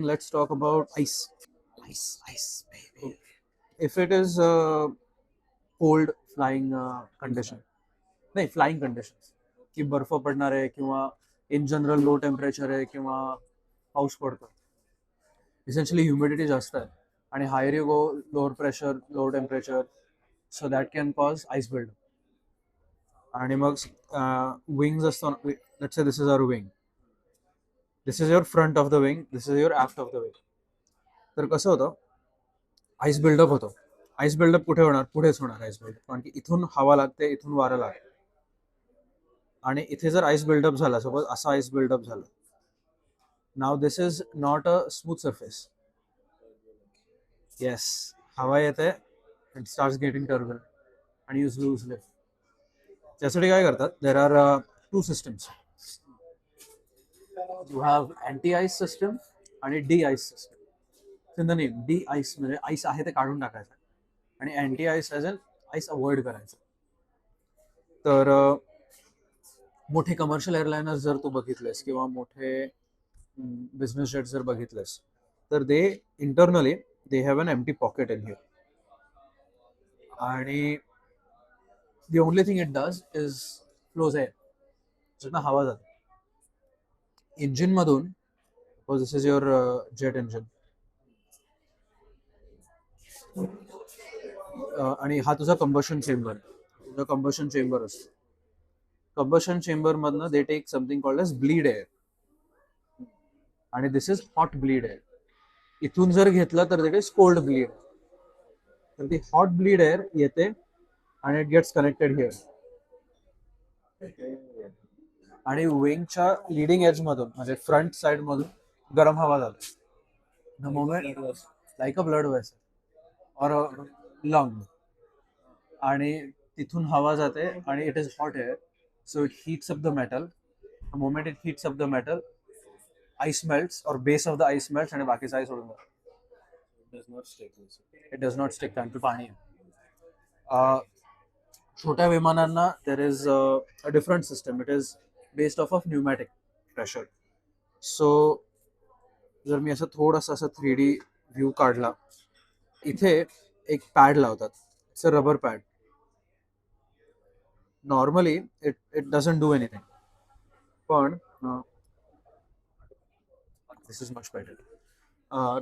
Let's talk about ice. Ice, baby. If it is cold flying condition, नाही flying conditions, की बर्फ पडणार आहे किंवा इन जनरल लो टेम्परेचर आहे किंवा पाऊस पडतो, इसेन्शियली ह्युमिडिटी जास्त आहे आणि higher you go lower pressure low temperature, so that can cause ice build. आणि मग विंग्स असतो, let's say this is our wing, this is your front of the wing, this is your aft of the wing. तर कसं होतं, ice buildup होतो. Ice buildup कुठे होणार? पुढेच होणार आईस बिल्डअप, कारण की इथून हवा लागते, इथून वारं लागते. आणि इथे जर आईस बिल्डअप झाला, सपोज असा आईस बिल्डअप झाला, now this is not a smooth surface. Yes, हवा येते, इट स्टार्ट्स गेटिंग टर्बुलंट आणि यू लूज लिफ्ट. त्यासाठी काय करतात, there are two systems. You have anti ice system आणि de ice system. In the name, de ice म्हणजे ice आहे ते काढून टाकायचं, आणि anti ice as an ice avoid करायचं. तर मोठे कमर्शियल एअरलाइनर्स जर तू बघितलेस किंवा मोठे बिझनेस जेट जर बघितलेस, तर they internally they have an empty pocket in here. आणि the only thing it does is flows air, ज्यातनं हवा जाते इंजिन मधून. This is your jet engine, आणि हा तुझा कंबशन चेंबर. तुझा कंबशन चेंबर असतो. कंबशन चेंबर मधनं they take something called as bleed air, आणि this is hot bleed air. इथून जर घेतलं तर दिट इज कोल्ड ब्लीड. तर ती हॉट ब्लीड एअर येते आणि इट गेट्स कनेक्टेड हिअर, आणि विंगच्या लिडिंग एज मधून म्हणजे फ्रंट साइड मधून गरम हवा जाते. The moment like a blood vessel or lung, आणि तिथून हवा जाते आणि it is hot air, so it heats up the metal. The moment it heats up the metal, ice melts or base of the ice melts आणि बाकीचं ice उडून जातं. It does not stick, कारण की पाणी आहे. छोट्या विमानांना देर is a different system. It is based of pneumatic pressure. So जर मी असं थोडंसं असं 3D व्ह्यू काढला, इथे एक पॅड लावतात, it's a rubber pad. Normally it it doesn't do anything, पण this is much better.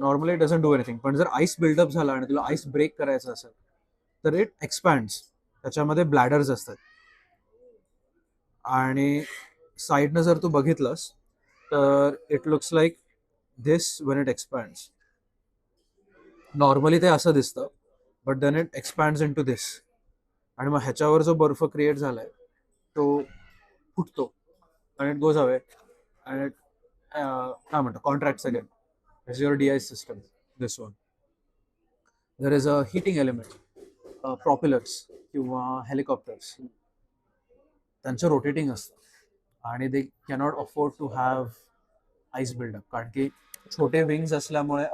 Normally it doesn't do anything, पण जर आईस बिल्डअप झाला आणि तुला आईस ब्रेक करायचं असेल तर इट एक्सपॅन्ड्स. त्याच्यामध्ये ब्लॅडर्स असतात, आणि साईडनं जर तू बघितलंस तर it looks like this when it expands. Normally ते असं दिसतं, but then it expands into this, आणि मग ह्याच्यावर जो बर्फ क्रिएट झालाय तो फुटतो आणि इट गोज अवे, आणि इट काय म्हणतो, contracts again. This your de ice system. This one, there is a heating element. Propellers किंवा हेलिकॉप्टर्स, त्यांचं रोटेटिंग असतं आणि they cannot afford to have ice buildup, कारण की छोटे विंग्स असल्यामुळे,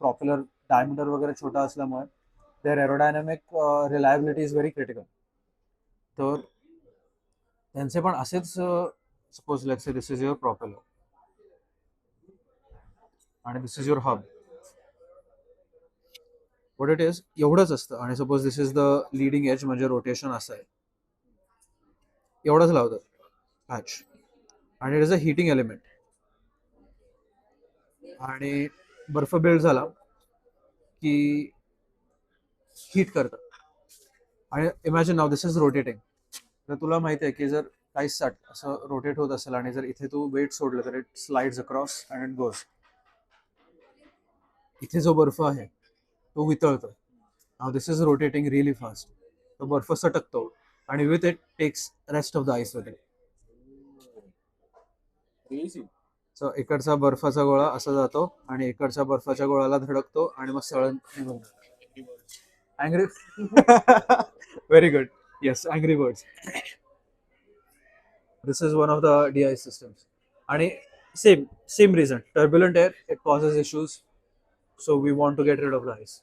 प्रॉपेलर डायमीटर वगैरे छोटा असल्यामुळे, their aerodynamic reliability is very critical. तर त्यांचे पण असेच, suppose let's say this is your propeller आणि this is your hub. What it is एवढंच असतं, आणि suppose this is the leading edge म्हणजे रोटेशन असं आहे, एवढंच लावतं पॅच, आणि it is a heating element. आणि बर्फ बिल्ड झाला की हीट करतं. आणि imagine now this is rotating. तर तुला माहिती आहे की जर काही असं रोटेट होत असेल आणि जर इथे तू वेट सोडलं तर it slides across and it goes. इथे जो बर्फ आहे तो वितळतो. Now this is rotating really fast. तो बर्फ सटकतो आणि with it takes rest of the ice with it. So इकडचा बर्फाचा गोळा असा जातो आणि इकडच्या बर्फाच्या गोळाला धडकतो आणि मग सळण निघून जातो. Angry very good. Yes, angry birds. This is one of the DI systems. And same reason. Turbulent air, it causes issues. So we want to get rid of the ice.